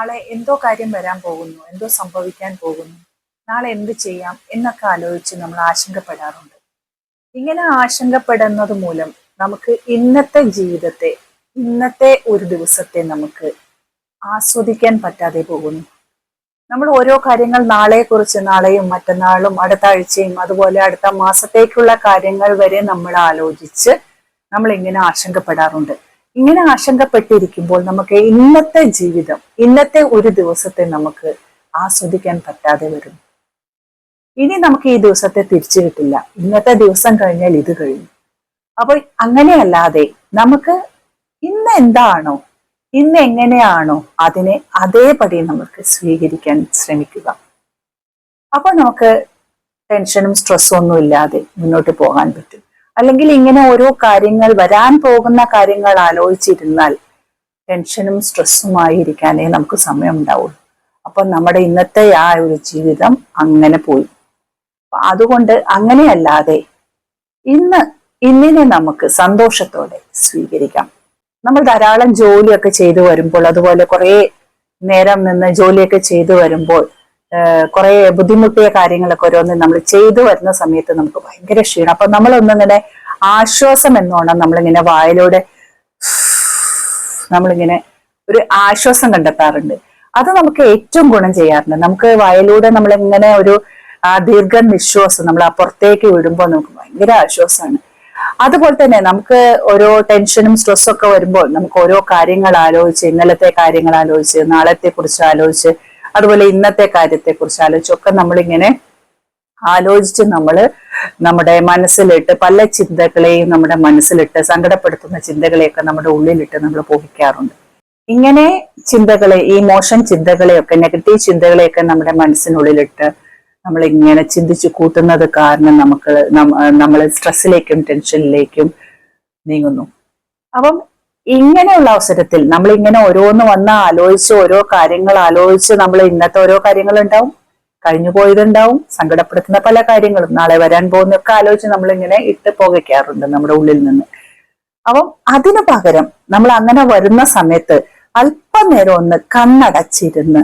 നാളെ എന്തോ കാര്യം വരാൻ പോകുന്നു, എന്തോ സംഭവിക്കാൻ പോകുന്നു, നാളെ എന്ത് ചെയ്യാം എന്നൊക്കെ ആലോചിച്ച് നമ്മൾ ആശങ്കപ്പെടാറുണ്ട്. ഇങ്ങനെ ആശങ്കപ്പെടുന്നത് മൂലം നമുക്ക് ഇന്നത്തെ ജീവിതത്തെ, ഇന്നത്തെ ഒരു ദിവസത്തെ നമുക്ക് ആസ്വദിക്കാൻ പറ്റാതെ പോകുന്നു. നമ്മൾ ഓരോ കാര്യങ്ങൾ നാളെക്കുറിച്ച്, നാളെയും മറ്റന്നാളും അടുത്ത ആഴ്ചയും അതുപോലെ അടുത്ത മാസത്തേക്കുള്ള കാര്യങ്ങൾ വരെ നമ്മൾ ആലോചിച്ച് നമ്മൾ ഇങ്ങനെ ആശങ്കപ്പെടാറുണ്ട്. ഇങ്ങനെ ആശങ്കപ്പെട്ടിരിക്കുമ്പോൾ നമുക്ക് ഇന്നത്തെ ജീവിതം, ഇന്നത്തെ ഒരു ദിവസത്തെ നമുക്ക് ആസ്വദിക്കാൻ പറ്റാതെ വരും. ഇനി നമുക്ക് ഈ ദിവസത്തെ തിരിച്ചു കിട്ടില്ല, ഇന്നത്തെ ദിവസം കഴിഞ്ഞാൽ ഇത് കഴിഞ്ഞു. അപ്പോൾ അങ്ങനെയല്ലാതെ നമുക്ക് ഇന്ന് എന്താണോ, ഇന്ന് എങ്ങനെയാണോ അതിനെ അതേപടി നമുക്ക് സ്വീകരിക്കാൻ ശ്രമിക്കുക. അപ്പോൾ നമുക്ക് ടെൻഷനും സ്ട്രെസ്സും ഒന്നും ഇല്ലാതെ മുന്നോട്ട് പോകാൻ പറ്റും. അല്ലെങ്കിൽ ഇങ്ങനെ ഓരോ കാര്യങ്ങൾ, വരാൻ പോകുന്ന കാര്യങ്ങൾ ആലോചിച്ചിരുന്നാൽ ടെൻഷനും സ്ട്രെസ്സുമായി ഇരിക്കാനേ നമുക്ക് സമയം ഉണ്ടാവുള്ളൂ. അപ്പൊ നമ്മുടെ ഇന്നത്തെ ആ ഒരു ജീവിതം അങ്ങനെ പോയി. അതുകൊണ്ട് അങ്ങനെയല്ലാതെ ഇന്നിനെ നമുക്ക് സന്തോഷത്തോടെ സ്വീകരിക്കാം. നമ്മൾ ധാരാളം ജോലിയൊക്കെ ചെയ്തു വരുമ്പോൾ, അതുപോലെ കുറെ നേരം നിന്ന് ജോലിയൊക്കെ ചെയ്തു വരുമ്പോൾ കുറെ ബുദ്ധിമുട്ടിയ കാര്യങ്ങളൊക്കെ ഓരോന്ന് നമ്മൾ ചെയ്തു വരുന്ന സമയത്ത് നമുക്ക് ഭയങ്കര ക്ഷീണം. അപ്പൊ നമ്മളൊന്നിങ്ങനെ ആശ്വാസം എന്നോണം നമ്മളിങ്ങനെ വായിലൂടെ നമ്മളിങ്ങനെ ഒരു ആശ്വാസം കണ്ടെത്താറുണ്ട്. അത് നമുക്ക് ഏറ്റവും ഗുണം ചെയ്യാറുണ്ട്. നമുക്ക് വായിലൂടെ നമ്മളിങ്ങനെ ഒരു ദീർഘനിശ്വാസം നമ്മൾ പുറത്തേക്ക് വിടുമ്പോൾ നമുക്ക് ഭയങ്കര ആശ്വാസമാണ്. അതുപോലെ തന്നെ നമുക്ക് ഓരോ ടെൻഷനും സ്ട്രെസ്സും ഒക്കെ വരുമ്പോൾ നമുക്ക് ഓരോ കാര്യങ്ങൾ ആലോചിച്ച്, ഇന്നലത്തെ കാര്യങ്ങൾ ആലോചിച്ച്, നാളത്തെ കുറിച്ച് ആലോചിച്ച്, അതുപോലെ ഇന്നത്തെ കാര്യത്തെ കുറിച്ച് ആലോചിച്ചൊക്കെ നമ്മളിങ്ങനെ ആലോചിച്ച് നമ്മുടെ മനസ്സിലിട്ട് പല ചിന്തകളെയും നമ്മുടെ മനസ്സിലിട്ട്, സങ്കടപ്പെടുത്തുന്ന ചിന്തകളെയൊക്കെ നമ്മുടെ ഉള്ളിലിട്ട് നമ്മൾ പോഹിക്കാറുണ്ട്. ഇങ്ങനെ ചിന്തകളെ, ഈ മോശം ചിന്തകളെയൊക്കെ, നെഗറ്റീവ് ചിന്തകളെയൊക്കെ നമ്മുടെ മനസ്സിനുള്ളിലിട്ട് നമ്മൾ ഇങ്ങനെ ചിന്തിച്ചു കൂട്ടുന്നത് കാരണം നമ്മൾ സ്ട്രെസ്സിലേക്കും ടെൻഷനിലേക്കും നീങ്ങുന്നു. അപ്പം ഇങ്ങനെയുള്ള അവസരത്തിൽ നമ്മൾ ഇങ്ങനെ ഓരോന്ന് വന്ന് ആലോചിച്ച്, ഓരോ കാര്യങ്ങൾ ആലോചിച്ച്, നമ്മൾ ഇന്നത്തെ ഓരോ കാര്യങ്ങളുണ്ടാവും, കഴിഞ്ഞു പോയതുണ്ടാവും, സങ്കടപ്പെടുത്തുന്ന പല കാര്യങ്ങളും, നാളെ വരാൻ പോകുന്നൊക്കെ ആലോചിച്ച് നമ്മളിങ്ങനെ ഇട്ട് പുകയ്ക്കാറുണ്ട് നമ്മുടെ ഉള്ളിൽ നിന്ന്. അപ്പം അതിനു പകരം നമ്മൾ അങ്ങനെ വരുന്ന സമയത്ത് അല്പനേരം ഒന്ന് കണ്ണടച്ചിരുന്ന്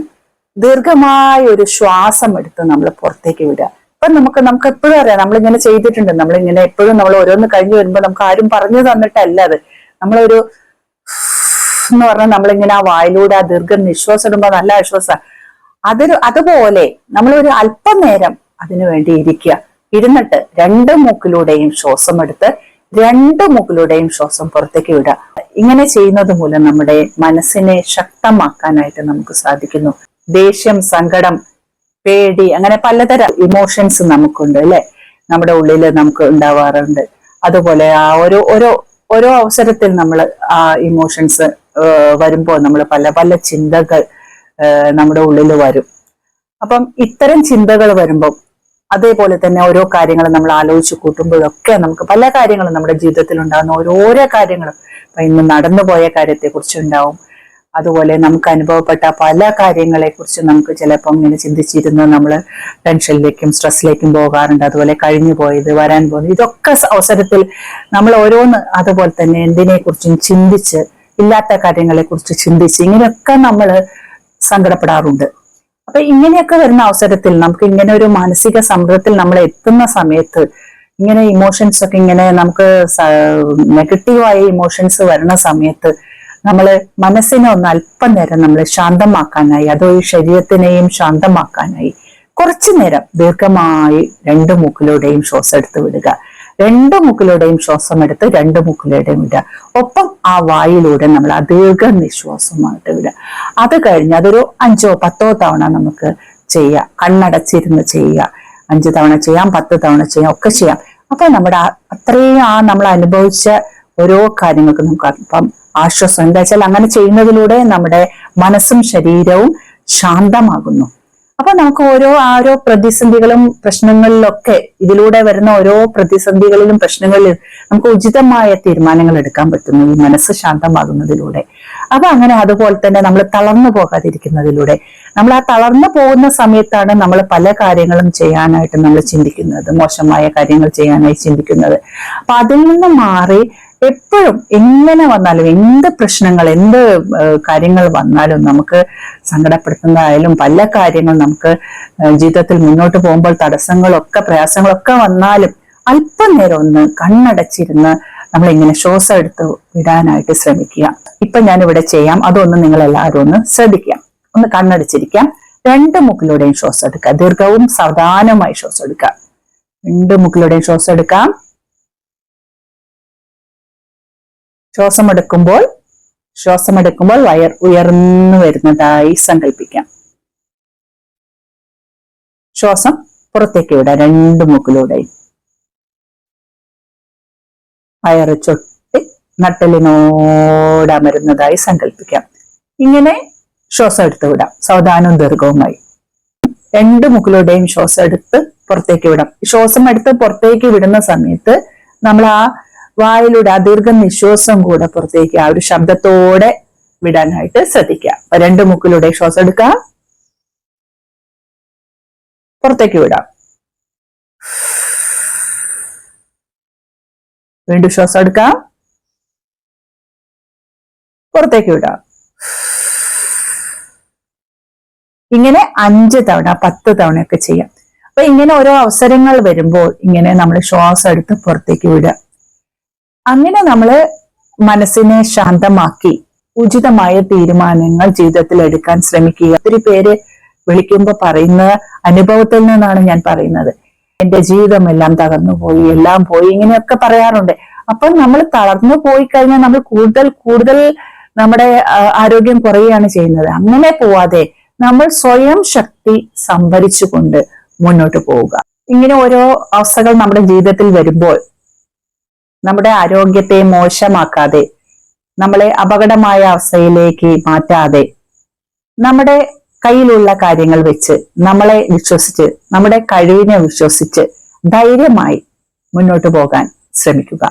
ദീർഘമായ ഒരു ശ്വാസം എടുത്ത് നമ്മൾ പുറത്തേക്ക് വിടുക. ഇപ്പൊ നമുക്ക് എപ്പോഴും അറിയാം, നമ്മളിങ്ങനെ ചെയ്തിട്ടുണ്ട്. നമ്മളിങ്ങനെ എപ്പോഴും നമ്മൾ ഓരോന്ന് കഴിഞ്ഞു വരുമ്പോൾ നമുക്ക് ആരും പറഞ്ഞു തന്നിട്ടല്ല അത്. നമ്മളൊരു എന്ന് പറഞ്ഞാൽ നമ്മളിങ്ങനെ ആ വായിലൂടെ ആ ദീർഘനിശ്വാസം ഇടുമ്പോൾ നല്ല ആശ്വാസം. അതുപോലെ നമ്മളൊരു അല്പനേരം അതിനു വേണ്ടി ഇരിക്കുക. ഇരുന്നിട്ട് രണ്ട് മൂക്കിലൂടെയും ശ്വാസം എടുത്ത് രണ്ട് മൂക്കിലൂടെയും ശ്വാസം പുറത്തേക്ക് വിടുക. ഇങ്ങനെ ചെയ്യുന്നത് മൂലം നമ്മുടെ മനസ്സിനെ ശക്തമാക്കാനായിട്ട് നമുക്ക് സാധിക്കുന്നു. ദേഷ്യം, സങ്കടം, പേടി, അങ്ങനെ പലതരം ഇമോഷൻസ് നമുക്കുണ്ട് അല്ലെ, നമ്മുടെ ഉള്ളിൽ നമുക്ക് ഉണ്ടാവാറുണ്ട്. അതുപോലെ ആ ഓരോ അവസരത്തിൽ നമ്മൾ ആ ഇമോഷൻസ് വരുമ്പോൾ നമ്മൾ പല പല ചിന്തകൾ നമ്മുടെ ഉള്ളിൽ വരും. അപ്പം ഇത്തരം ചിന്തകൾ വരുമ്പോൾ, അതേപോലെ തന്നെ ഓരോ കാര്യങ്ങളും നമ്മൾ ആലോചിച്ച് കൂട്ടുമ്പോഴൊക്കെ നമുക്ക് പല കാര്യങ്ങളും നമ്മുടെ ജീവിതത്തിൽ ഉണ്ടാകുന്ന ഓരോരോ കാര്യങ്ങളും, ഇപ്പൊ ഇന്ന് നടന്നുപോയ കാര്യത്തെ കുറിച്ചുണ്ടാവും. അതുപോലെ നമുക്ക് അനുഭവപ്പെട്ട പല കാര്യങ്ങളെ കുറിച്ച് നമുക്ക് ചിലപ്പോൾ ഇങ്ങനെ ചിന്തിച്ചിരുന്ന് നമ്മൾ ടെൻഷനിലേക്കും സ്ട്രെസ്സിലേക്കും പോകാറുണ്ട്. അതുപോലെ കഴിഞ്ഞു പോയത്, വരാൻ പോകുന്നത്, ഇതൊക്കെ അവസരത്തിൽ നമ്മൾ ഓരോന്ന് അതുപോലെ തന്നെ എന്തിനെ കുറിച്ചും ചിന്തിച്ച്, ഇല്ലാത്ത കാര്യങ്ങളെ കുറിച്ച് ചിന്തിച്ച് ഇങ്ങനെയൊക്കെ നമ്മൾ സങ്കടപ്പെടാറുണ്ട്. അപ്പൊ ഇങ്ങനെയൊക്കെ വരുന്ന അവസരത്തിൽ നമുക്ക് ഇങ്ങനെ ഒരു മാനസിക സമ്മർദ്ദത്തിൽ നമ്മൾ എത്തുന്ന സമയത്ത്, ഇങ്ങനെ ഇമോഷൻസ് ഒക്കെ ഇങ്ങനെ നമുക്ക് നെഗറ്റീവായ ഇമോഷൻസ് വരുന്ന സമയത്ത് നമ്മൾ മനസ്സിനെ ഒന്ന് അല്പനേരം നമ്മൾ ശാന്തമാക്കാനായി, അതോ ഈ ശരീരത്തിനെയും ശാന്തമാക്കാനായി കുറച്ചു നേരം ദീർഘമായി രണ്ട് മൂക്കിലൂടെയും ശ്വാസം എടുത്ത് വിടുക. രണ്ട് മൂക്കിലൂടെയും ശ്വാസം എടുത്ത് രണ്ട് മൂക്കിലൂടെയും വിടുക. ഒപ്പം ആ വായിലൂടെ നമ്മൾ ആ ദീർഘനിശ്വാസമായിട്ട് വിടുക. അത് കഴിഞ്ഞ് അതൊരു 5 or 10 തവണ നമുക്ക് ചെയ്യാം. കണ്ണടച്ചിരുന്ന് ചെയ്യുക. 5 തവണ ചെയ്യാം, 10 തവണ ചെയ്യാം, ഒക്കെ ചെയ്യാം. അപ്പൊ നമ്മുടെ അത്രയും നമ്മൾ അനുഭവിച്ച ഓരോ കാര്യങ്ങൾക്ക് നമുക്ക് അപ്പം ആശ്വാസം. എന്താ വെച്ചാൽ അങ്ങനെ ചെയ്യുന്നതിലൂടെ നമ്മുടെ മനസ്സും ശരീരവും ശാന്തമാകുന്നു. അപ്പൊ നമുക്ക് ഓരോ പ്രതിസന്ധികളും പ്രശ്നങ്ങളിലൊക്കെ, ഇതിലൂടെ വരുന്ന ഓരോ പ്രതിസന്ധികളിലും പ്രശ്നങ്ങളിലും നമുക്ക് ഉചിതമായ തീരുമാനങ്ങൾ എടുക്കാൻ പറ്റുന്നു ഈ മനസ്സ് ശാന്തമാകുന്നതിലൂടെ. അപ്പൊ അങ്ങനെ അതുപോലെ തന്നെ നമ്മൾ തളർന്നു പോകാതിരിക്കുന്നതിലൂടെ, നമ്മൾ ആ തളർന്നു പോകുന്ന സമയത്താണ് നമ്മൾ പല കാര്യങ്ങളും ചെയ്യാനായിട്ട് നമ്മൾ ചിന്തിക്കുന്നത്, മോശമായ കാര്യങ്ങൾ ചെയ്യാനായി ചിന്തിക്കുന്നത്. അപ്പൊ അതിൽ നിന്ന് മാറി എപ്പോഴും എങ്ങനെ വന്നാലും, എന്ത് പ്രശ്നങ്ങൾ, എന്ത് കാര്യങ്ങൾ വന്നാലും, നമുക്ക് സങ്കടപ്പെടുത്തുന്നതായാലും പല കാര്യങ്ങൾ നമുക്ക് ജീവിതത്തിൽ മുന്നോട്ട് പോകുമ്പോൾ തടസ്സങ്ങളൊക്കെ പ്രയാസങ്ങളൊക്കെ വന്നാലും അല്പനേരം ഒന്ന് കണ്ണടച്ചിരുന്ന് നമ്മൾ ഇങ്ങനെ ശ്വാസം എടുത്ത് വിടാനായിട്ട് ശ്രമിക്കുക. ഇപ്പൊ ഞാൻ ഇവിടെ ചെയ്യാം, അതൊന്ന് നിങ്ങൾ എല്ലാവരും ഒന്ന് ശ്രദ്ധിക്കാം. ഒന്ന് കണ്ണടച്ചിരിക്കാം, രണ്ട് മൂക്കിലൂടെയും ശ്വാസം എടുക്കുക, ദീർഘവും സാവധാനമായി ശ്വാസം എടുക്കുക. രണ്ട് മൂക്കിലൂടെയും ശ്വാസം എടുക്കാം. ശ്വാസം എടുക്കുമ്പോൾ വയർ ഉയർന്നു വരുന്നതായി സങ്കല്പിക്കാം. ശ്വാസം പുറത്തേക്ക് വിടാം, രണ്ട് മൂക്കിലൂടെയും. വയറ് ചൊട്ടി നട്ടലിനോട് അമരുന്നതായി സങ്കല്പിക്കാം. ഇങ്ങനെ ശ്വാസം എടുത്ത് വിടാം, സാവധാനവും ദീർഘവുമായി. രണ്ട് മൂക്കിലൂടെയും ശ്വാസം എടുത്ത് പുറത്തേക്ക് വിടാം. ശ്വാസം എടുത്ത് പുറത്തേക്ക് വിടുന്ന സമയത്ത് നമ്മൾ ആ വായിലൂടെ ആ ദീർഘ നിശ്വാസം കൂടെ പുറത്തേക്ക് ആ ഒരു ശബ്ദത്തോടെ വിടാനായിട്ട് ശ്രദ്ധിക്കുക. അപ്പൊ രണ്ട് മൂക്കിലൂടെ ശ്വാസം എടുക്കുക, പുറത്തേക്ക് വിടാം. വീണ്ടും ശ്വാസം എടുക്കാം, പുറത്തേക്ക് വിടാം. ഇങ്ങനെ 5 തവണ 10 തവണയൊക്കെ ചെയ്യാം. അപ്പൊ ഇങ്ങനെ ഓരോ അവസരങ്ങൾ വരുമ്പോൾ ഇങ്ങനെ നമ്മൾ ശ്വാസം എടുത്ത് പുറത്തേക്ക് വിടുക. അങ്ങനെ നമ്മള് മനസ്സിനെ ശാന്തമാക്കി ഉചിതമായ തീരുമാനങ്ങൾ ജീവിതത്തിൽ എടുക്കാൻ ശ്രമിക്കുക. ഒത്തിരി പേര് വിളിക്കുമ്പോ പറയുന്ന അനുഭവത്തിൽ നിന്നാണ് ഞാൻ പറയുന്നത്. എന്റെ ജീവിതമെല്ലാം തകർന്നു പോയി, എല്ലാം പോയി, ഇങ്ങനെയൊക്കെ പറയാറുണ്ട്. അപ്പൊ നമ്മൾ തളർന്നു പോയി കഴിഞ്ഞാൽ നമ്മൾ കൂടുതൽ നമ്മുടെ ആരോഗ്യം കുറയുകയാണ് ചെയ്യുന്നത്. അങ്ങനെ പോവാതെ നമ്മൾ സ്വയം ശക്തി സംഭരിച്ചുകൊണ്ട് മുന്നോട്ട് പോവുക. ഇങ്ങനെ ഓരോ അവസ്ഥകൾ നമ്മുടെ ജീവിതത്തിൽ വരുമ്പോൾ നമ്മുടെ ആരോഗ്യത്തെ മോശമാക്കാതെ, നമ്മളെ അപകടമായ അവസ്ഥയിലേക്ക് മാറ്റാതെ, നമ്മുടെ കയ്യിലുള്ള കാര്യങ്ങൾ വെച്ച് നമ്മളെ വിശ്വസിച്ച്, നമ്മുടെ കഴിവിനെ വിശ്വസിച്ച് ധൈര്യമായി മുന്നോട്ട് പോകാൻ ശ്രമിക്കുക.